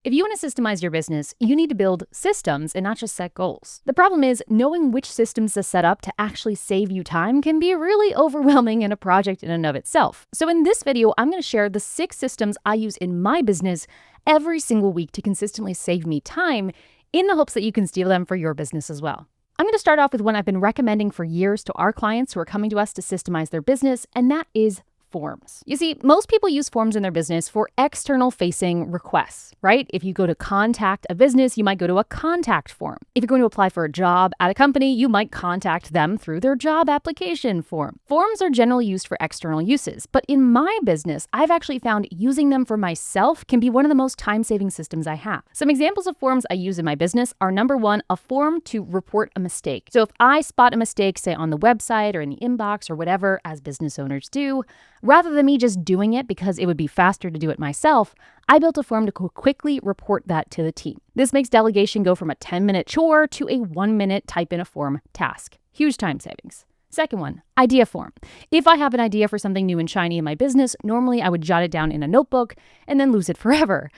If you want to systemize your business, you need to build systems and not just set goals. The problem is, knowing which systems to set up to actually save you time can be really overwhelming in a project in and of itself. So in this video, I'm going to share the 6 systems I use in my business every single week to consistently save me time in the hopes that you can steal them for your business as well. I'm going to start off with one I've been recommending for years to our clients who are coming to us to systemize their business, and that is forms. You see, most people use forms in their business for external facing requests, right? If you go to contact a business, you might go to a contact form. If you're going to apply for a job at a company, you might contact them through their job application form. Forms are generally used for external uses, but in my business, I've actually found using them for myself can be one of the most time-saving systems I have. Some examples of forms I use in my business are, number 1, a form to report a mistake. So if I spot a mistake, say on the website or in the inbox or whatever, as business owners do, rather than me just doing it because it would be faster to do it myself, I built a form to quickly report that to the team. This makes delegation go from a 10-minute chore to a 1-minute type in a form task. Huge time savings. Second one, idea form. If I have an idea for something new and shiny in my business, normally I would jot it down in a notebook and then lose it forever.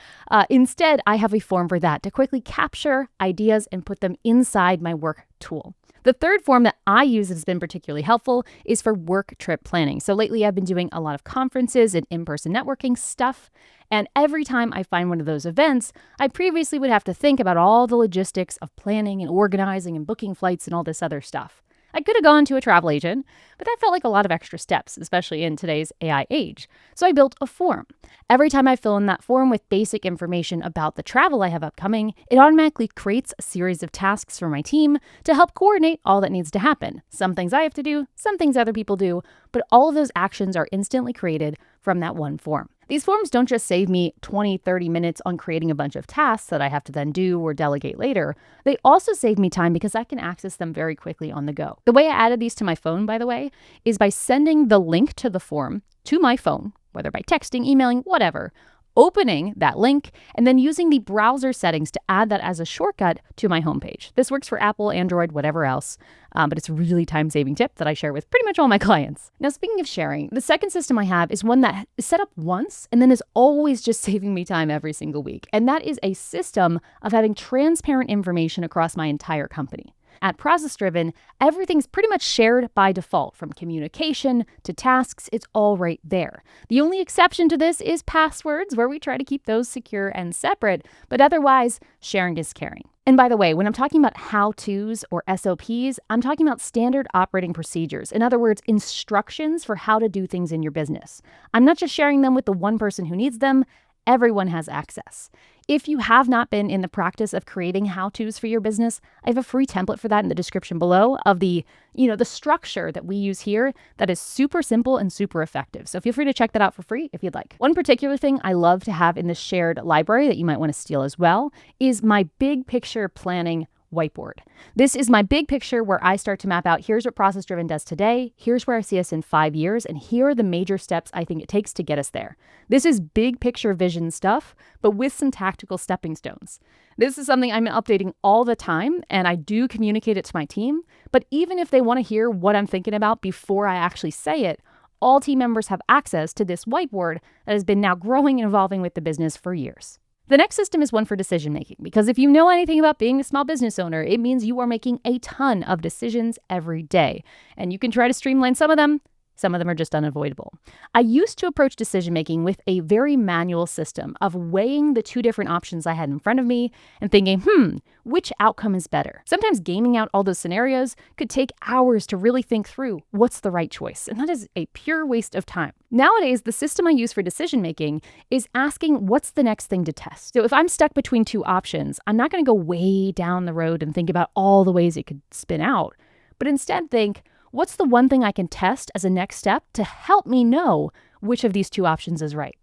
Instead, I have a form for that to quickly capture ideas and put them inside my work tool. The third form that I use that has been particularly helpful is for work trip planning. So lately I've been doing a lot of conferences and in-person networking stuff. And every time I find one of those events, I previously would have to think about all the logistics of planning and organizing and booking flights and all this other stuff. I could have gone to a travel agent, but that felt like a lot of extra steps, especially in today's AI age. So I built a form. Every time I fill in that form with basic information about the travel I have upcoming, it automatically creates a series of tasks for my team to help coordinate all that needs to happen. Some things I have to do, some things other people do, but all of those actions are instantly created from that one form. These forms don't just save me 20-30 minutes on creating a bunch of tasks that I have to then do or delegate later. They also save me time because I can access them very quickly on the go. The way I added these to my phone, by the way, is by sending the link to the form to my phone, whether by texting, emailing, whatever, opening that link, and then using the browser settings to add that as a shortcut to my homepage. This works for Apple, Android, whatever else, but it's a really time-saving tip that I share with pretty much all my clients. Now, speaking of sharing, the second system I have is one that is set up once and then is always just saving me time every single week, and that is a system of having transparent information across my entire company. At ProcessDriven, everything's pretty much shared by default, from communication to tasks. It's all right there. The only exception to this is passwords, where we try to keep those secure and separate, but otherwise, sharing is caring. And by the way, when I'm talking about how-tos or SOPs, I'm talking about standard operating procedures. In other words, instructions for how to do things in your business. I'm not just sharing them with the one person who needs them. Everyone has access. If you have not been in the practice of creating how-tos for your business, I have a free template for that in the description below of the structure that we use here that is super simple and super effective. So feel free to check that out for free if you'd like. One particular thing I love to have in this shared library that you might want to steal as well is my big picture planning whiteboard. This is my big picture where I start to map out, here's what ProcessDriven does today, here's where I see us in 5 years, and here are the major steps I think it takes to get us there. This is big picture vision stuff, but with some tactical stepping stones. This is something I'm updating all the time, and I do communicate it to my team, but even if they want to hear what I'm thinking about before I actually say it, all team members have access to this whiteboard that has been now growing and evolving with the business for years. The next system is one for decision making, because if you know anything about being a small business owner, it means you are making a ton of decisions every day. And you can try to streamline some of them are just unavoidable. I used to approach decision making with a very manual system of weighing the 2 different options I had in front of me and thinking, which outcome is better? Sometimes gaming out all those scenarios could take hours to really think through what's the right choice, and that is a pure waste of time. Nowadays, the system I use for decision making is asking what's the next thing to test. So if I'm stuck between 2 options, I'm not going to go way down the road and think about all the ways it could spin out, but instead think, what's the one thing I can test as a next step to help me know which of these 2 options is right?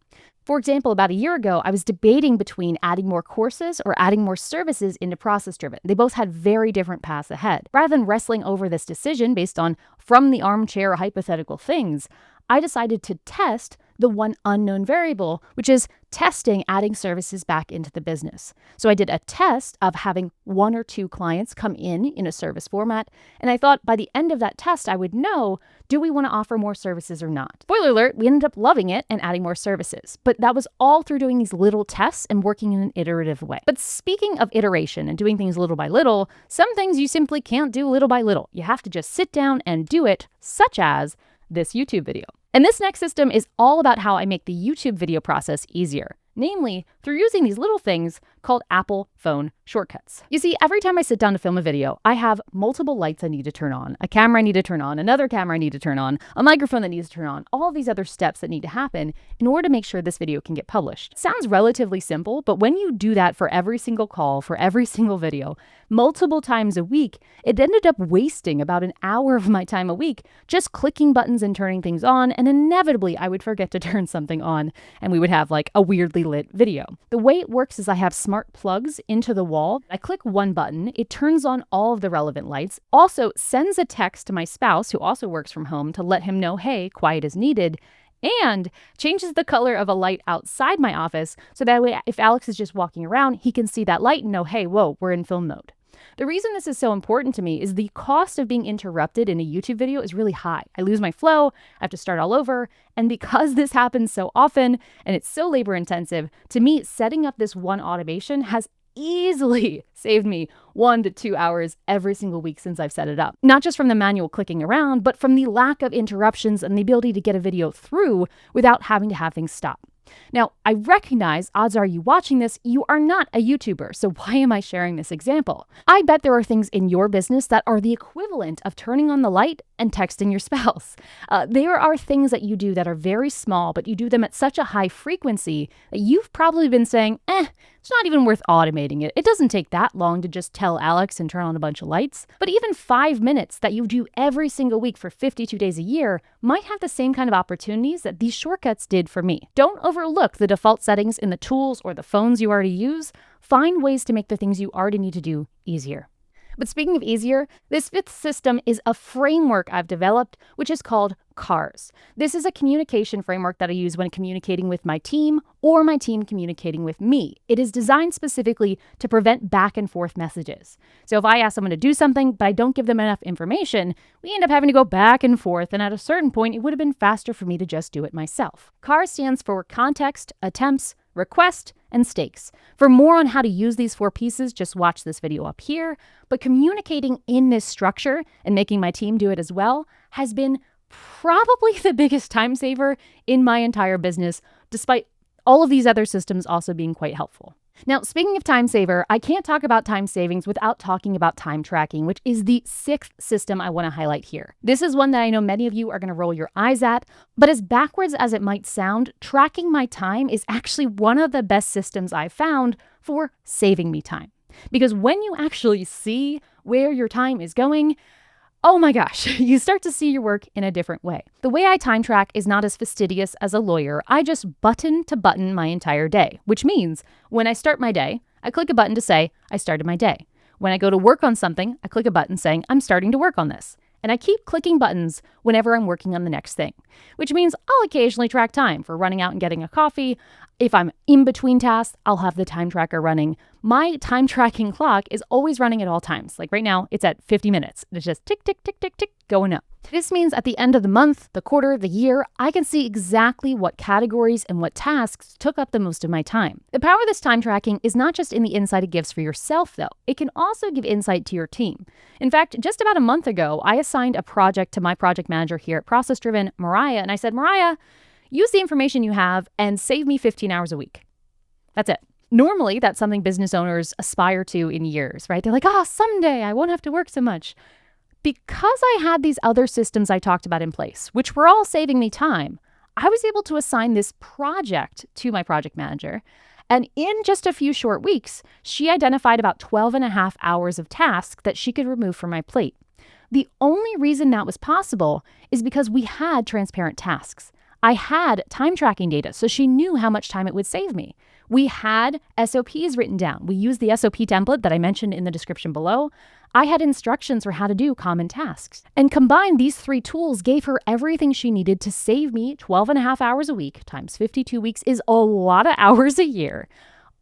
For example, about a year ago, I was debating between adding more courses or adding more services into ProcessDriven. They both had very different paths ahead. Rather than wrestling over this decision based on from the armchair hypothetical things, I decided to test the one unknown variable, which is testing adding services back into the business. So I did a test of having 1 or 2 clients come in a service format, and I thought by the end of that test, I would know, do we want to offer more services or not? Spoiler alert, we ended up loving it and adding more services, but that was all through doing these little tests and working in an iterative way. But speaking of iteration and doing things little by little, some things you simply can't do little by little. You have to just sit down and do it, such as this YouTube video. And this next system is all about how I make the YouTube video process easier, namely through using these little things called Apple phone shortcuts. You see, every time I sit down to film a video, I have multiple lights I need to turn on, a camera I need to turn on, another camera I need to turn on, a microphone that needs to turn on, all these other steps that need to happen in order to make sure this video can get published. It sounds relatively simple, but when you do that for every single call, for every single video, multiple times a week, it ended up wasting about an hour of my time a week just clicking buttons and turning things on, and inevitably I would forget to turn something on and we would have like a weirdly lit video. The way it works is I have smart plugs into the wall. I click one button, it turns on all of the relevant lights, also sends a text to my spouse who also works from home to let him know, hey, quiet is needed, and changes the color of a light outside my office so that way if Alex is just walking around, he can see that light and know, hey, whoa, we're in film mode. The reason this is so important to me is the cost of being interrupted in a YouTube video is really high. I lose my flow, I have to start all over, and because this happens so often and it's so labor intensive, to me, setting up this one automation has easily saved me 1 to 2 hours every single week since I've set it up. Not just from the manual clicking around, but from the lack of interruptions and the ability to get a video through without having to have things stop. Now, I recognize, odds are you watching this, you are not a YouTuber, so why am I sharing this example? I bet there are things in your business that are the equivalent of turning on the light and texting your spouse. There are things that you do that are very small, but you do them at such a high frequency that you've probably been saying, it's not even worth automating it. It doesn't take that long to just tell Alex and turn on a bunch of lights. But even 5 minutes that you do every single week for 52 days a year might have the same kind of opportunities that these shortcuts did for me. Don't overlook the default settings in the tools or the phones you already use. Find ways to make the things you already need to do easier. But speaking of easier, this 5th system is a framework I've developed, which is called chores. This is a communication framework that I use when communicating with my team or my team communicating with me. It is designed specifically to prevent back and forth messages. So if I ask someone to do something, but I don't give them enough information, we end up having to go back and forth, and at a certain point, it would have been faster for me to just do it myself. CHARS stands for context, attempts, request, and stakes. For more on how to use these 4 pieces, just watch this video up here. But communicating in this structure and making my team do it as well has been probably the biggest time saver in my entire business, despite all of these other systems also being quite helpful. Now, speaking of time saver, I can't talk about time savings without talking about time tracking, which is the 6th system I want to highlight here. This is one that I know many of you are going to roll your eyes at, but as backwards as it might sound, tracking my time is actually one of the best systems I've found for saving me time. Because when you actually see where your time is going, oh my gosh, you start to see your work in a different way. The way I time track is not as fastidious as a lawyer. I just button to button my entire day, which means when I start my day, I click a button to say I started my day. When I go to work on something, I click a button saying I'm starting to work on this. And I keep clicking buttons whenever I'm working on the next thing, which means I'll occasionally track time for running out and getting a coffee. If I'm in between tasks, I'll have the time tracker running. My time tracking clock is always running at all times. Like right now, it's at 50 minutes. It's just tick, tick, tick, tick, tick, going up. This means at the end of the month, the quarter, the year, I can see exactly what categories and what tasks took up the most of my time. The power of this time tracking is not just in the insight it gives for yourself, though. It can also give insight to your team. In fact, just about a month ago, I assigned a project to my project manager here at ProcessDriven, Mariah, and I said, Mariah, use the information you have and save me 15 hours a week. That's it. Normally, that's something business owners aspire to in years, right? They're like, someday I won't have to work so much. Because I had these other systems I talked about in place, which were all saving me time, I was able to assign this project to my project manager. And in just a few short weeks, she identified about 12 and a half hours of tasks that she could remove from my plate. The only reason that was possible is because we had transparent tasks. I had time tracking data, so she knew how much time it would save me. We had SOPs written down. We used the SOP template that I mentioned in the description below. I had instructions for how to do common tasks. And combined, these 3 tools gave her everything she needed to save me 12 and a half hours a week times 52 weeks is a lot of hours a year,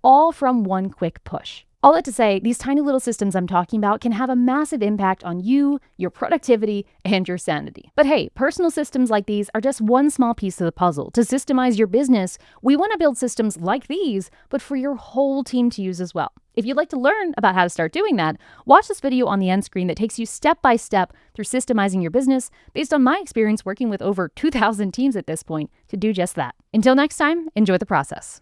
all from one quick push. All that to say, these tiny little systems I'm talking about can have a massive impact on you, your productivity, and your sanity. But hey, personal systems like these are just one small piece of the puzzle. To systemize your business, we want to build systems like these, but for your whole team to use as well. If you'd like to learn about how to start doing that, watch this video on the end screen that takes you step by step through systemizing your business based on my experience working with over 2,000 teams at this point to do just that. Until next time, enjoy the process.